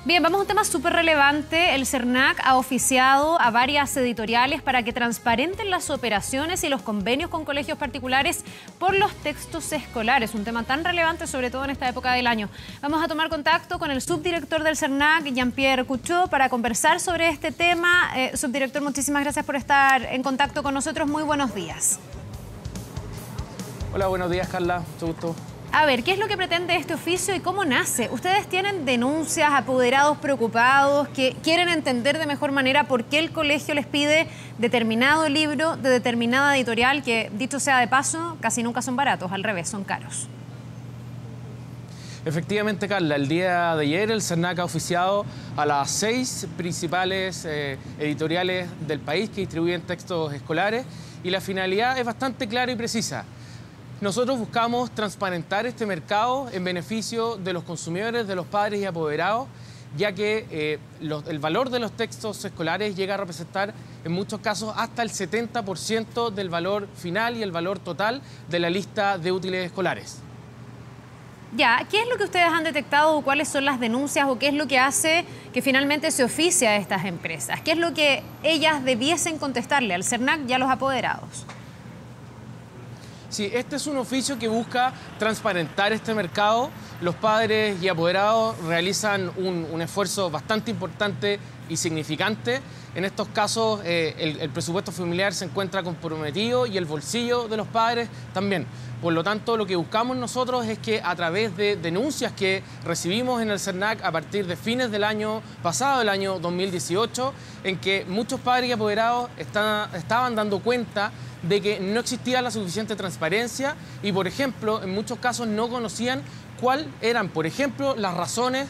Bien, vamos a un tema súper relevante. El CERNAC ha oficiado a varias editoriales para que transparenten las operaciones y los convenios con colegios particulares por los textos escolares. Un tema tan relevante, sobre todo en esta época del año. Vamos a tomar contacto con el subdirector del CERNAC, Jean-Pierre Couchot, para conversar sobre este tema. Subdirector, muchísimas gracias por estar en contacto con nosotros. Muy buenos días. Hola, buenos días, Carla. Mucho gusto. A ver, ¿qué es lo que pretende este oficio y cómo nace? ¿Ustedes tienen denuncias, apoderados preocupados, que quieren entender de mejor manera por qué el colegio les pide determinado libro de determinada editorial, que, dicho sea de paso, casi nunca son baratos, al revés, son caros? Efectivamente, Carla, el día de ayer el CERNAC ha oficiado a las 6 principales editoriales del país que distribuyen textos escolares y la finalidad es bastante clara y precisa. Nosotros buscamos transparentar este mercado en beneficio de los consumidores, de los padres y apoderados, ya que el valor de los textos escolares llega a representar en muchos casos hasta el 70% del valor final y el valor total de la lista de útiles escolares. Ya, ¿qué es lo que ustedes han detectado o cuáles son las denuncias o qué es lo que hace que finalmente se oficie a estas empresas? ¿Qué es lo que ellas debiesen contestarle al CERNAC y a los apoderados? Sí, este es un oficio que busca transparentar este mercado. Los padres y apoderados realizan un esfuerzo bastante importante y significante. En estos casos, el presupuesto familiar se encuentra comprometido y el bolsillo de los padres también. Por lo tanto, lo que buscamos nosotros es que a través de denuncias que recibimos en el CERNAC a partir de fines del año pasado, el año 2018, en que muchos padres y apoderados estaban dando cuenta de que no existía la suficiente transparencia y, por ejemplo, en muchos casos no conocían cuáles eran, por ejemplo, las razones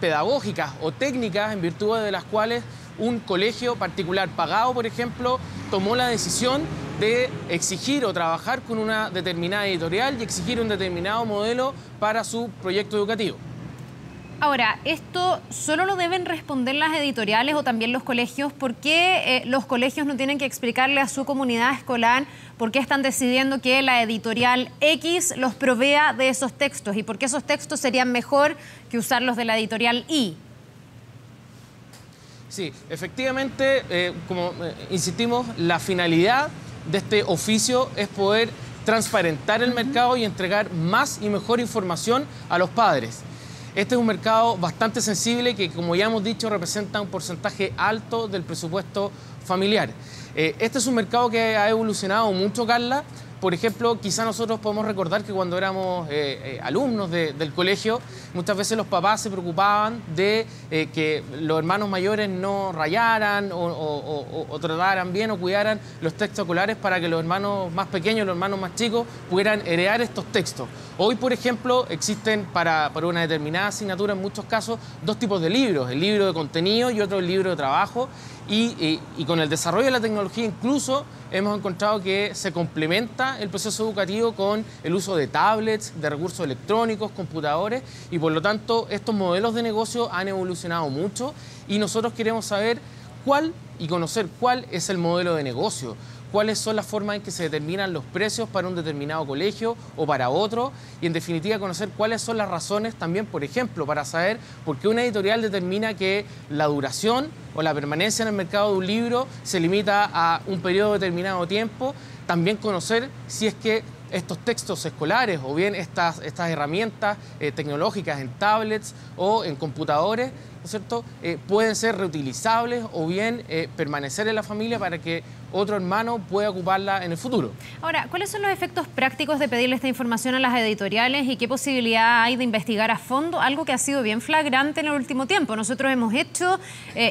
pedagógicas o técnicas en virtud de las cuales un colegio particular pagado, por ejemplo, tomó la decisión de exigir o trabajar con una determinada editorial y exigir un determinado modelo para su proyecto educativo. Ahora, ¿esto solo lo deben responder las editoriales o también los colegios? ¿Por qué los colegios no tienen que explicarle a su comunidad escolar por qué están decidiendo que la editorial X los provea de esos textos? ¿Y por qué esos textos serían mejor que usarlos de la editorial Y? Sí, efectivamente, como insistimos, la finalidad de este oficio es poder transparentar el mercado y entregar más y mejor información a los padres. Este es un mercado bastante sensible que, como ya hemos dicho, representa un porcentaje alto del presupuesto familiar. Este es un mercado que ha evolucionado mucho, Carla. Por ejemplo, quizá nosotros podemos recordar que cuando éramos alumnos del colegio, muchas veces los papás se preocupaban de que los hermanos mayores no rayaran o trataran bien o cuidaran los textos escolares para que los hermanos más pequeños, los hermanos más chicos, pudieran heredar estos textos. Hoy, por ejemplo, existen para una determinada asignatura, en muchos casos, dos tipos de libros, el libro de contenido y otro el libro de trabajo. Y con el desarrollo de la tecnología incluso hemos encontrado que se complementa el proceso educativo con el uso de tablets, de recursos electrónicos, computadores y por lo tanto estos modelos de negocio han evolucionado mucho y nosotros queremos saber cuál y conocer cuál es el modelo de negocio, cuáles son las formas en que se determinan los precios para un determinado colegio o para otro y en definitiva conocer cuáles son las razones también, por ejemplo, para saber por qué una editorial determina que la duración o la permanencia en el mercado de un libro se limita a un periodo determinado de tiempo, también conocer si es que estos textos escolares o bien estas herramientas tecnológicas en tablets o en computadores, ¿no es cierto?, pueden ser reutilizables o bien permanecer en la familia para que otro hermano pueda ocuparla en el futuro. Ahora, ¿cuáles son los efectos prácticos de pedirle esta información a las editoriales y qué posibilidad hay de investigar a fondo algo que ha sido bien flagrante en el último tiempo? Nosotros hemos hecho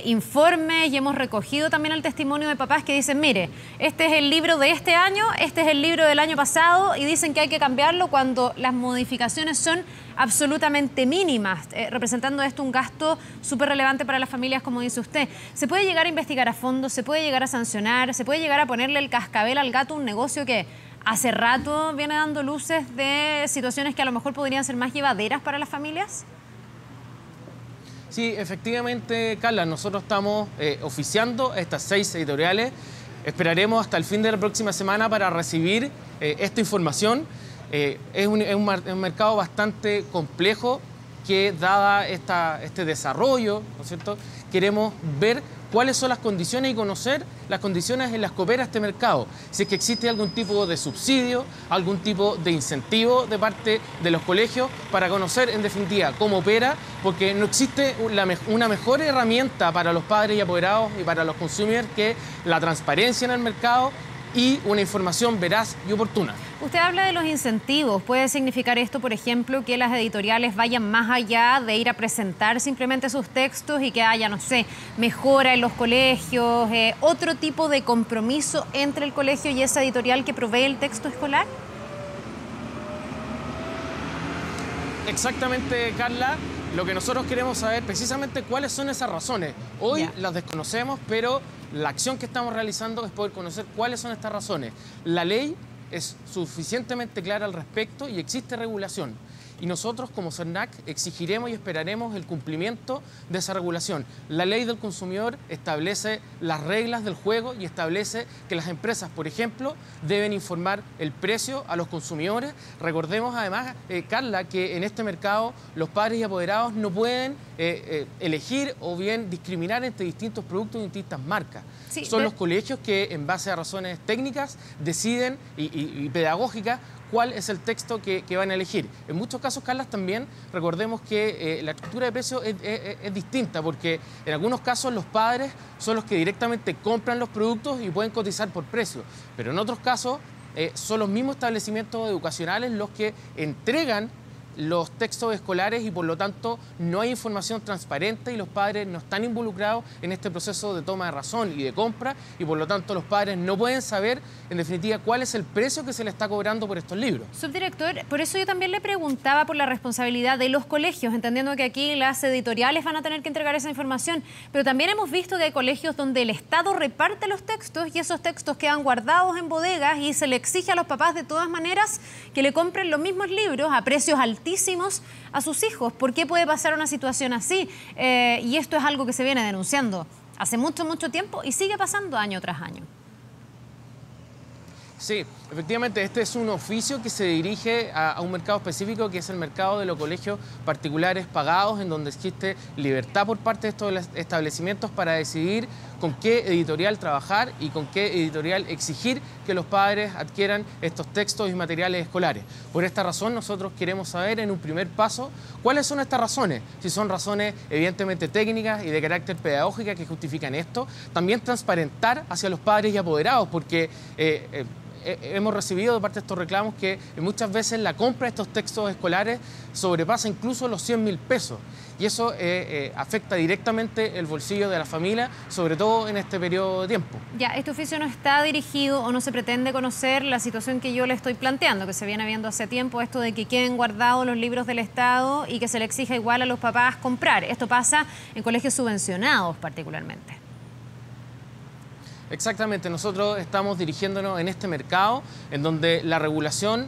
informes y hemos recogido también el testimonio de papás que dicen, mire, este es el libro de este año, este es el libro del año pasado y dicen que hay que cambiarlo cuando las modificaciones son absolutamente mínimas, representando esto un gasto súper relevante para las familias, como dice usted. ¿Se puede llegar a investigar a fondo? ¿Se puede llegar a sancionar? ¿Se puede llegar a ponerle el cascabel al gato a un negocio que hace rato viene dando luces de situaciones que a lo mejor podrían ser más llevaderas para las familias? Sí, efectivamente, Carla, nosotros estamos oficiando estas 6 editoriales. Esperaremos hasta el fin de la próxima semana para recibir esta información. Es un mercado bastante complejo que dada este desarrollo, ¿no es cierto?, queremos ver cuáles son las condiciones y conocer las condiciones en las que opera este mercado. Si es que existe algún tipo de subsidio, algún tipo de incentivo de parte de los colegios para conocer en definitiva cómo opera, porque no existe una mejor herramienta para los padres y apoderados y para los consumidores que la transparencia en el mercado y una información veraz y oportuna. Usted habla de los incentivos. ¿Puede significar esto, por ejemplo, que las editoriales vayan más allá de ir a presentar simplemente sus textos y que haya, no sé, mejora en los colegios, otro tipo de compromiso entre el colegio y esa editorial que provee el texto escolar? Exactamente, Carla. Lo que nosotros queremos saber precisamente cuáles son esas razones. Hoy las desconocemos, pero la acción que estamos realizando es poder conocer cuáles son estas razones. La ley es suficientemente clara al respecto y existe regulación. Y nosotros como CERNAC exigiremos y esperaremos el cumplimiento de esa regulación. La ley del consumidor establece las reglas del juego y establece que las empresas, por ejemplo, deben informar el precio a los consumidores. Recordemos además, Carla, que en este mercado los padres y apoderados no pueden elegir o bien discriminar entre distintos productos y distintas marcas. Sí, son los colegios que, en base a razones técnicas, deciden y pedagógicas cuál es el texto que van a elegir. En muchos casos, Carla, también recordemos que la estructura de precios es distinta, porque en algunos casos los padres son los que directamente compran los productos y pueden cotizar por precio, pero en otros casos son los mismos establecimientos educacionales los que entregan los textos escolares y por lo tanto no hay información transparente y los padres no están involucrados en este proceso de toma de razón y de compra y por lo tanto los padres no pueden saber en definitiva cuál es el precio que se le está cobrando por estos libros. Subdirector, por eso yo también le preguntaba por la responsabilidad de los colegios, entendiendo que aquí las editoriales van a tener que entregar esa información, pero también hemos visto que hay colegios donde el Estado reparte los textos y esos textos quedan guardados en bodegas y se le exige a los papás de todas maneras que le compren los mismos libros a precios altísimos a sus hijos. ¿Por qué puede pasar una situación así? Y esto es algo que se viene denunciando hace mucho tiempo y sigue pasando año tras año. Sí, efectivamente, este es un oficio que se dirige a un mercado específico, que es el mercado de los colegios particulares pagados, en donde existe libertad por parte de estos establecimientos para decidir con qué editorial trabajar y con qué editorial exigir que los padres adquieran estos textos y materiales escolares. Por esta razón, nosotros queremos saber en un primer paso cuáles son estas razones, si son razones evidentemente técnicas y de carácter pedagógico que justifican esto, también transparentar hacia los padres y apoderados, porque hemos recibido de parte de estos reclamos que muchas veces la compra de estos textos escolares sobrepasa incluso los 100.000 pesos y eso afecta directamente el bolsillo de la familia, sobre todo en este periodo de tiempo. Ya, este oficio no está dirigido o no se pretende conocer la situación que yo le estoy planteando, que se viene viendo hace tiempo, esto de que queden guardados los libros del Estado y que se le exija igual a los papás comprar. Esto pasa en colegios subvencionados particularmente. Exactamente, nosotros estamos dirigiéndonos en este mercado en donde la regulación,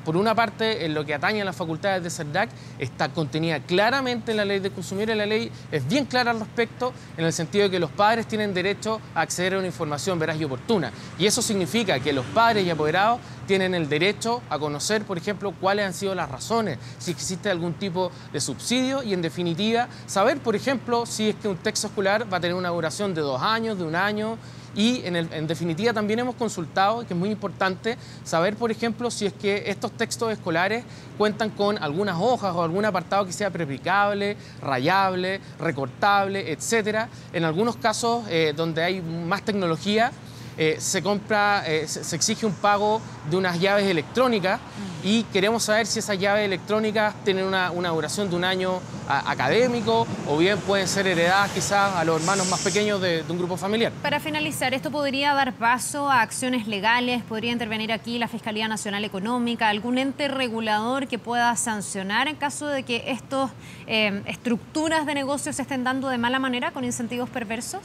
por una parte, en lo que atañe a las facultades de CERNAC, está contenida claramente en la ley de consumidores. La ley es bien clara al respecto, en el sentido de que los padres tienen derecho a acceder a una información veraz y oportuna. Y eso significa que los padres y apoderados tienen el derecho a conocer, por ejemplo, cuáles han sido las razones, si existe algún tipo de subsidio y, en definitiva, saber, por ejemplo, si es que un texto escolar va a tener una duración de 2 años, de 1 año. Y en definitiva también hemos consultado, que es muy importante, saber, por ejemplo, si es que estos textos escolares cuentan con algunas hojas o algún apartado que sea preplicable, rayable, recortable, etcétera. En algunos casos donde hay más tecnología, se exige un pago de unas llaves electrónicas y queremos saber si esas llaves electrónicas tienen una duración de 1 año académico o bien pueden ser heredadas quizás a los hermanos más pequeños de un grupo familiar. Para finalizar, ¿esto podría dar paso a acciones legales? ¿Podría intervenir aquí la Fiscalía Nacional Económica, algún ente regulador que pueda sancionar en caso de que estas estructuras de negocios se estén dando de mala manera con incentivos perversos?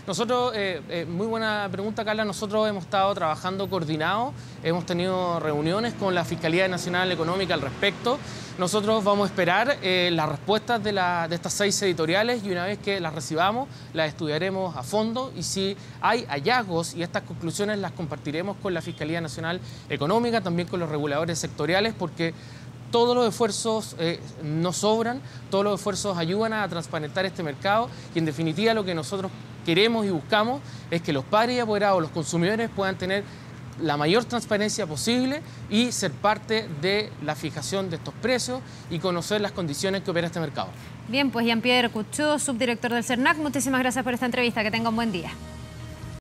Nosotros, muy buena pregunta, Carla, nosotros hemos estado trabajando coordinados, hemos tenido reuniones con la Fiscalía Nacional Económica al respecto. Nosotros vamos a esperar las respuestas de estas 6 editoriales y una vez que las recibamos, las estudiaremos a fondo y si hay hallazgos y estas conclusiones las compartiremos con la Fiscalía Nacional Económica, también con los reguladores sectoriales, porque todos los esfuerzos no sobran, todos los esfuerzos ayudan a transparentar este mercado y en definitiva lo que nosotros queremos y buscamos es que los padres y apoderados, los consumidores puedan tener la mayor transparencia posible y ser parte de la fijación de estos precios y conocer las condiciones que opera este mercado. Bien, pues Jean-Pierre Couchot, subdirector del CERNAC, muchísimas gracias por esta entrevista, que tenga un buen día.